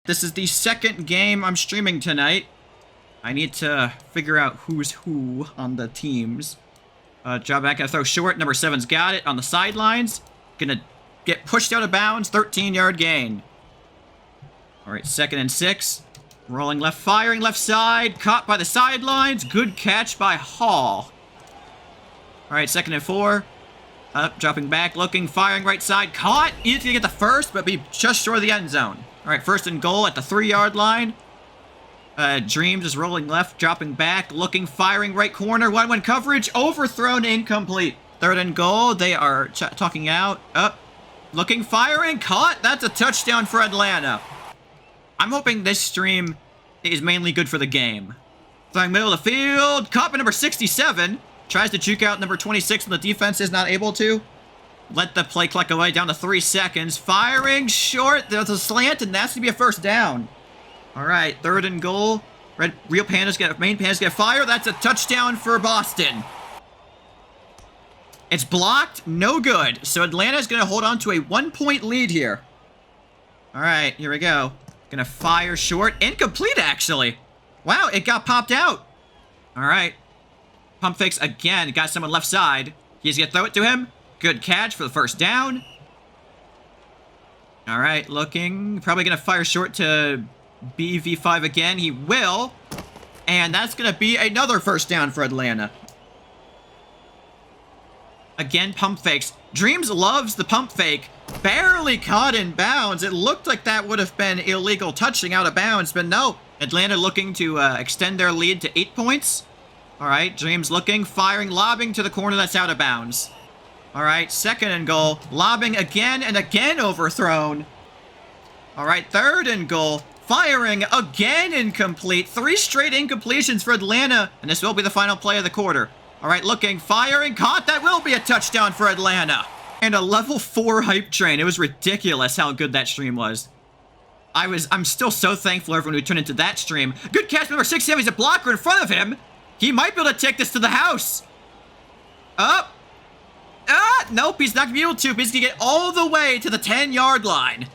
This is the second game I'm streaming tonight. I need to figure out who's who on the teams. Job back, gonna throw short. Number 7's got it on the sidelines. Gonna get pushed out of bounds. 13-yard gain. All right, 2nd and 6. Rolling left, firing left side. Caught by the sidelines. Good catch by Hall. All right, 2nd and 4. Up, dropping back, looking, firing right side. Caught. He's gonna get the first, but be just short of the end zone. All right, 1st and goal at the 3-yard line. Dreams is rolling left, dropping back, looking, firing right corner. 1-1 coverage, overthrown, incomplete. 3rd and goal. They are talking out. Up, looking, firing, caught. That's a touchdown for Atlanta. I'm hoping this stream is mainly good for the game. Throwing middle of the field. Caught by number 67. Tries to juke out number 26 and the defense is not able to. Let the play clock away down to 3 seconds. Firing short. There's a slant, and that's going to be a 1st down. All right, 3rd and goal. Main Panda's going to fire. That's a touchdown for Boston. It's blocked. No good. So Atlanta's going to hold on to a 1-point lead here. All right, here we go. Going to fire short. Incomplete, actually. Wow, it got popped out. All right. Pump fakes again. Got someone left side. He's going to throw it to him. Good catch for the 1st down. All right, looking. Probably going to fire short to BV5 again. He will. And that's going to be another 1st down for Atlanta. Again, pump fakes. Dreams loves the pump fake. Barely caught in bounds. It looked like that would have been illegal touching out of bounds, but no. Atlanta looking to extend their lead to 8 points. All right, Dreams looking, firing, lobbing to the corner that's out of bounds. All right, 2nd and goal. Lobbing again and again overthrown. All right, 3rd and goal. Firing again incomplete. 3 straight incompletions for Atlanta. And this will be the final play of the quarter. All right, looking, firing, caught. That will be a touchdown for Atlanta. And a level 4 hype train. It was ridiculous how good that stream was. I'm still so thankful everyone who tuned into that stream. Good catch, number 67. He's a blocker in front of him. He might be able to take this to the house. Up. Nope, he's not going to be able to, but he's going to get all the way to the 10-yard line.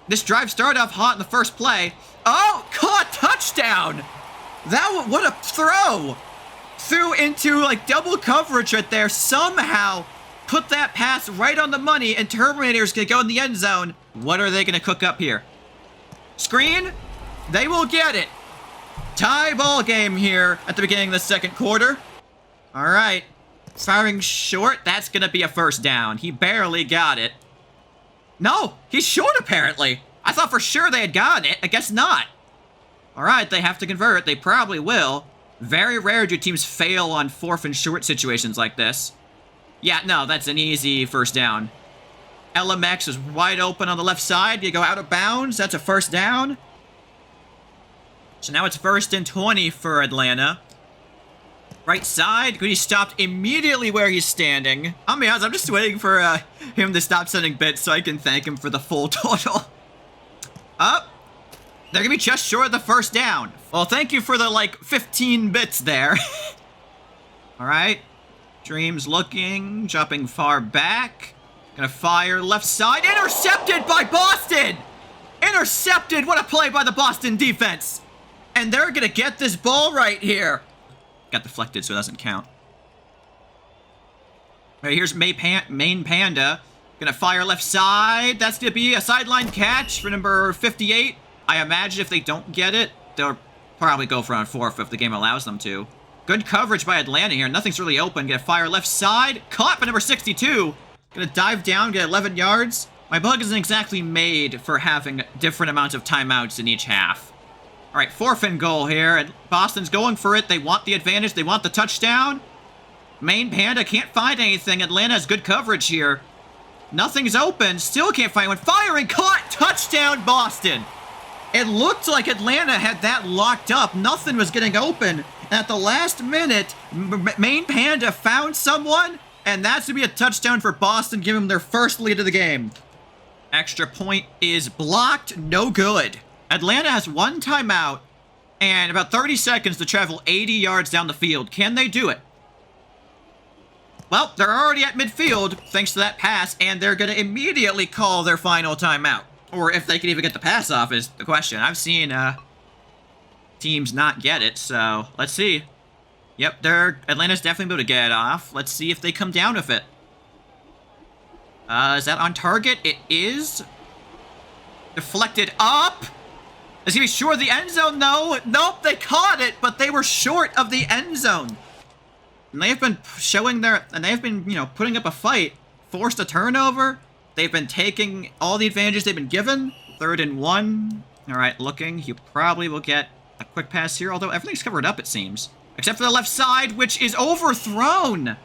This drive started off hot in the first play. Oh, caught, touchdown. What a throw. Threw into, like, double coverage right there. Somehow put that pass right on the money, and Terminator's going to go in the end zone. What are they going to cook up here? Screen? They will get it. Tie ball game here at the beginning of the 2nd quarter. All right. Firing short. That's going to be a 1st down. He barely got it. No, he's short apparently. I thought for sure they had gotten it. I guess not. All right, they have to convert. They probably will. Very rare do teams fail on 4th and short situations like this. Yeah, no, that's an easy 1st down. LMX is wide open on the left side. You go out of bounds. That's a 1st down. So now it's 1st and 20 for Atlanta. Right side. He stopped immediately where he's standing. I'll be honest, I'm just waiting for him to stop sending bits so I can thank him for the full total. Up. They're going to be just short of the 1st down. Well, thank you for the, 15 bits there. All right. Dreams looking. Dropping far back. Going to fire left side. Intercepted by Boston. Intercepted. What a play by the Boston defense. And they're going to get this ball right here. Got deflected, so it doesn't count. All right, here's Main Panda. Gonna fire left side. That's gonna be a sideline catch for number 58. I imagine if they don't get it, they'll probably go for on 4th if the game allows them to. Good coverage by Atlanta here. Nothing's really open. Gonna fire left side. Caught by number 62. Gonna dive down, get 11 yards. My bug isn't exactly made for having different amounts of timeouts in each half. All right, 4th and goal here, and Boston's going for it. They want the advantage. They want the touchdown. Main Panda can't find anything. Atlanta has good coverage here. Nothing's open. Still can't find one. Firing, caught, touchdown, Boston. It looked like Atlanta had that locked up. Nothing was getting open. And at the last minute, Main Panda found someone, and that's to be a touchdown for Boston, giving them their 1st lead of the game. Extra point is blocked. No good. Atlanta has 1 timeout and about 30 seconds to travel 80 yards down the field. Can they do it? Well, they're already at midfield thanks to that pass, and they're going to immediately call their final timeout. Or if they can even get the pass off is the question. I've seen teams not get it, so let's see. Yep, Atlanta's definitely able to get it off. Let's see if they come down with it. Is that on target? It is. Deflected up. Is he be short of the end zone? No. Nope, they caught it, but they were short of the end zone. And they have been showing they've been, putting up a fight. Forced a turnover. They've been taking all the advantages they've been given. 3rd and 1. All right, looking. You probably will get a quick pass here, although everything's covered up, it seems. Except for the left side, which is overthrown.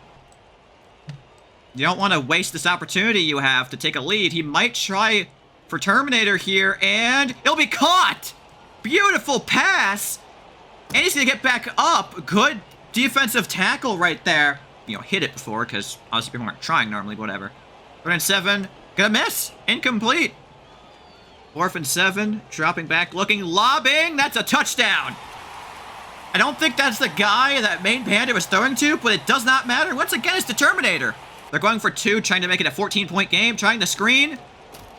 You don't want to waste this opportunity you have to take a lead. He might try for Terminator here, and he'll be caught. Beautiful pass. And he's going to get back up. Good defensive tackle right there. Hit it before, because obviously people aren't trying normally, whatever. 3rd and 7. Gonna miss. Incomplete. 4th and 7. Dropping back, looking, lobbing. That's a touchdown. I don't think that's the guy that Main Panda was throwing to, but it does not matter. Once again, it's the Terminator. They're going for 2, trying to make it a 14-point game, trying the screen.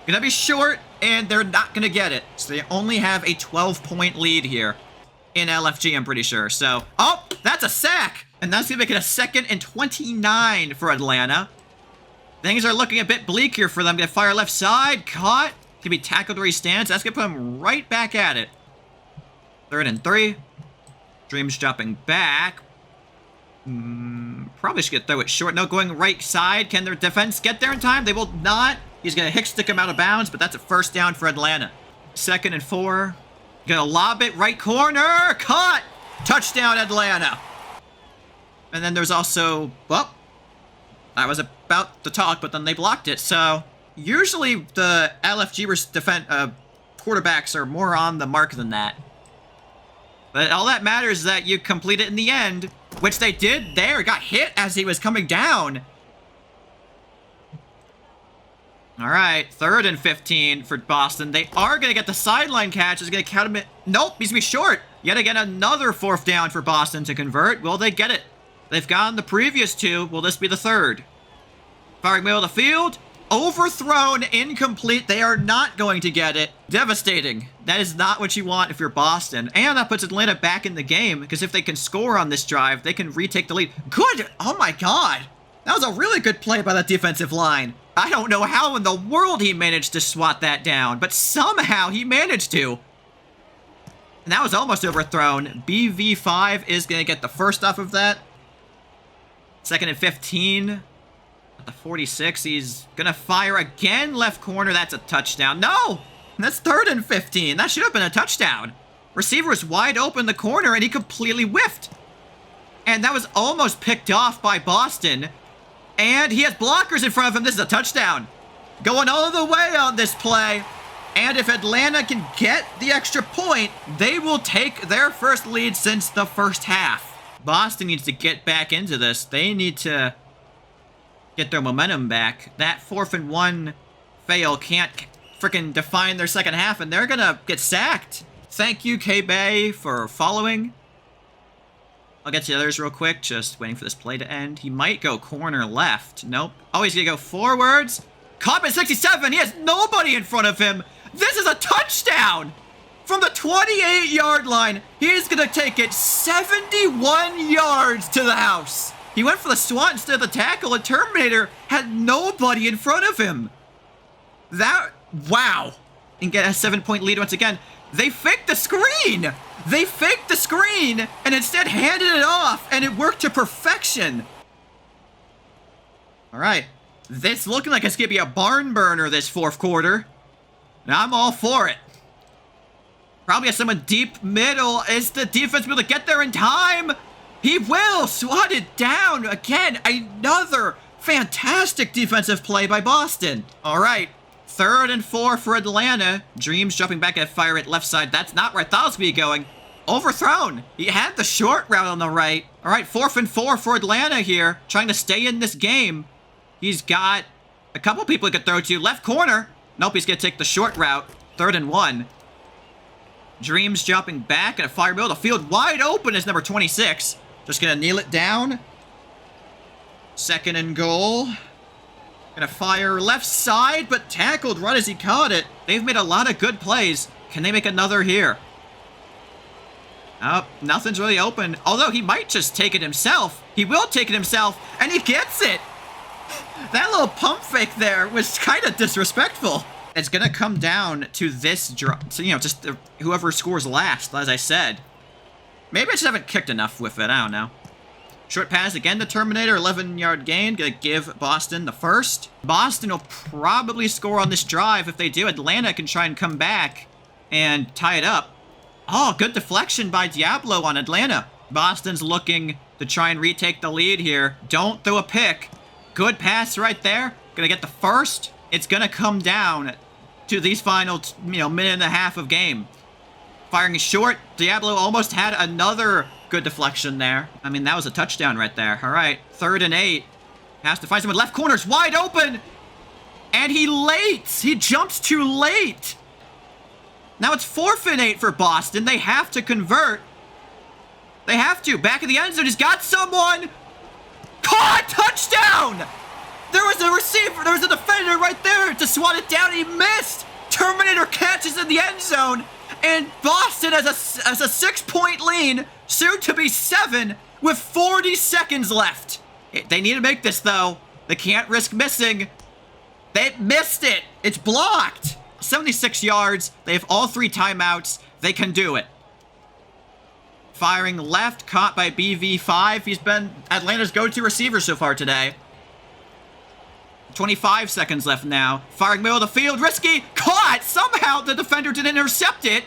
Gonna be short, and they're not gonna get it. So they only have a 12-point lead here in LFG, I'm pretty sure. So, oh, that's a sack. And that's gonna make it a 2nd and 29 for Atlanta. Things are looking a bit bleak here for them. Gonna fire left side, caught. Gonna be tackled where he stands. That's gonna put him right back at it. 3rd and 3. Dreams dropping back. Probably should throw it short. No, going right side. Can their defense get there in time? They will not. He's gonna stick him out of bounds, but that's a 1st down for Atlanta. 2nd and 4. Gonna lob it right corner. Caught. Touchdown, Atlanta. And then there's also, well, I was about to talk, but then they blocked it. So usually the LFG quarterbacks are more on the mark than that. But all that matters is that you complete it in the end, which they did there. Got hit as he was coming down. All right, 3rd and 15 for Boston. They are going to get the sideline catch. Is going to count him. Nope, he's going to be short. Yet again, another 4th down for Boston to convert. Will they get it? They've gotten the previous 2. Will this be the 3rd? Firing middle of the field. Overthrown, incomplete. They are not going to get it. Devastating. That is not what you want if you're Boston. And that puts Atlanta back in the game, because if they can score on this drive, they can retake the lead. Good. Oh my God. That was a really good play by that defensive line. I don't know how in the world he managed to swat that down, but somehow he managed to. And that was almost overthrown. BV5 is going to get the 1st off of that. 2nd and 15. At the 46, he's going to fire again. Left corner, that's a touchdown. No! That's 3rd and 15. That should have been a touchdown. Receiver was wide open in the corner, and he completely whiffed. And that was almost picked off by Boston. And he has blockers in front of him. This is a touchdown. Going all the way on this play. And if Atlanta can get the extra point, they will take their 1st lead since the 1st half. Boston needs to get back into this. They need to get their momentum back. That 4th and 1 fail can't freaking define their 2nd half, and they're gonna get sacked. Thank you, K-Bay, for following. I'll get to the others real quick, just waiting for this play to end. He might go corner left. Nope. Oh, he's gonna go forwards. Caught at 67. He has nobody in front of him. This is a touchdown! From the 28-yard line, he's going to take it 71 yards to the house. He went for the swat instead of the tackle, and Terminator had nobody in front of him. Wow. And get a 7-point lead once again. They faked the screen. They faked the screen and instead handed it off, and it worked to perfection. All right. This looking like it's going to be a barn burner this 4th quarter. And I'm all for it. Probably has someone deep middle. Is the defense able to get there in time? He will. Swatted down again. Another fantastic defensive play by Boston. All right. 3rd and 4 for Atlanta. Dreams jumping back at fire at left side. That's not where I thought it was going to be going. Overthrown. He had the short route on the right. All right. 4th and 4 for Atlanta here. Trying to stay in this game. He's got a couple people he could throw to. Left corner. Nope. He's going to take the short route. 3rd and 1. Dreams jumping back and a fire middle. The field wide open is number 26. Just going to kneel it down. 2nd and goal. Going Gonna fire left side, but tackled right as he caught it. They've made a lot of good plays. Can they make another here? Oh, nothing's really open. Although he might just take it himself. He will take it himself, and he gets it. That little pump fake there was kind of disrespectful. It's gonna come down to this drop. So, you know, just whoever scores last, as I said. Maybe I just haven't kicked enough with it. I don't know. Short pass again to Terminator, 11-yard gain. Gonna give Boston the first. Boston will probably score on this drive. If they do, Atlanta can try and come back and tie it up. Oh, good deflection by Diablo on Atlanta. Boston's looking to try and retake the lead here. Don't throw a pick. Good pass right there. Gonna get the first. It's gonna come down to these final, minute and a half of game. Firing short. Diablo almost had another good deflection there. I mean, that was a touchdown right there. All right, 3rd and 8. Has to find someone. Left corner's wide open. And he jumps too late. Now it's 4th and 8 for Boston. They have to convert. They have to. Back of the end zone. He's got someone. Caught! Touchdown! There was a receiver. There was a defender right there to swat it down. He missed. Terminator catches in the end zone. And Boston has a 6-point lead, soon to be 7, with 40 seconds left. They need to make this, though. They can't risk missing. They missed it. It's blocked. 76 yards. They have all 3 timeouts. They can do it. Firing left, caught by BV5. He's been Atlanta's go-to receiver so far today. 25 seconds left now. Firing middle of the field, risky, caught! Somehow the defender didn't intercept it.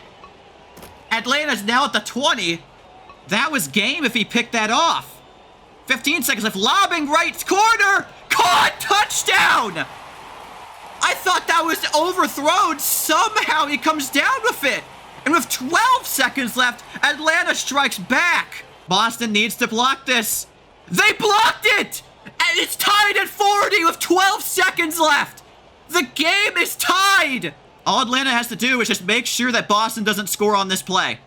Atlanta's now at the 20. That was game if he picked that off. 15 seconds left, lobbing right corner, caught! Touchdown! I thought that was overthrown. Somehow he comes down with it. And with 12 seconds left, Atlanta strikes back. Boston needs to block this. They blocked it! And it's tied at 40 with 12 seconds left. The game is tied. All Atlanta has to do is just make sure that Boston doesn't score on this play.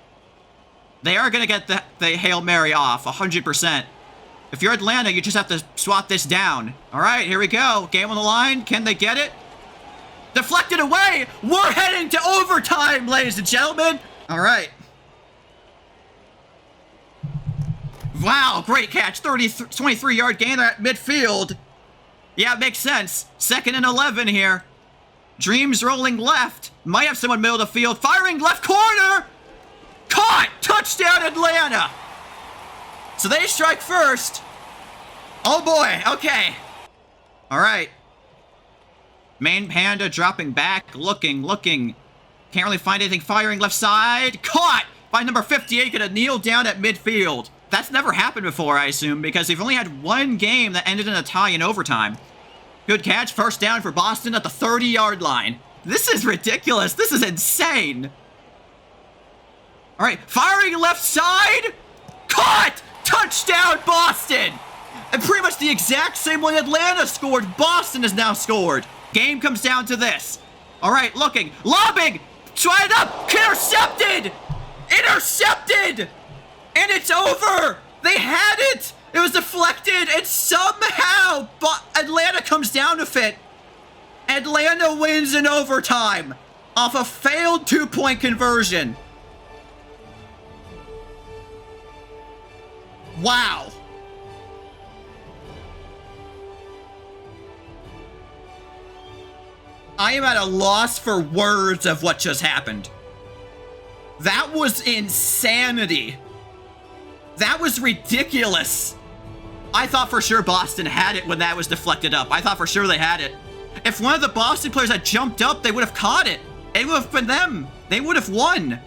They are going to get the Hail Mary off, 100%. If you're Atlanta, you just have to swat this down. All right, here we go. Game on the line. Can they get it? Deflected away. We're heading to overtime, ladies and gentlemen. All right. Wow, great catch. 23-yard gain at midfield. Yeah, it makes sense. 2nd and 11 here. Dreams rolling left. Might have someone middle of the field. Firing left corner. Caught. Touchdown, Atlanta. So they strike first. Oh, boy. Okay. All right. Main Panda dropping back. Looking. Can't really find anything. Firing left side. Caught by number 58. Gonna kneel down at midfield. That's never happened before, I assume, because they've only had one game that ended in a tie in overtime. Good catch. First down for Boston at the 30-yard line. This is ridiculous. This is insane. All right. Firing left side. Caught. Touchdown, Boston. And pretty much the exact same way Atlanta scored, Boston has now scored. Game comes down to this. All right, looking. Lobbing. Try it up. Intercepted. Intercepted. And it's over. They had it. It was deflected. And somehow Atlanta comes down with it. Atlanta wins in overtime off a failed 2-point conversion. Wow. I am at a loss for words of what just happened. That was insanity. That was ridiculous. I thought for sure Boston had it when that was deflected up. I thought for sure they had it. If one of the Boston players had jumped up, they would have caught it. It would have been them. They would have won.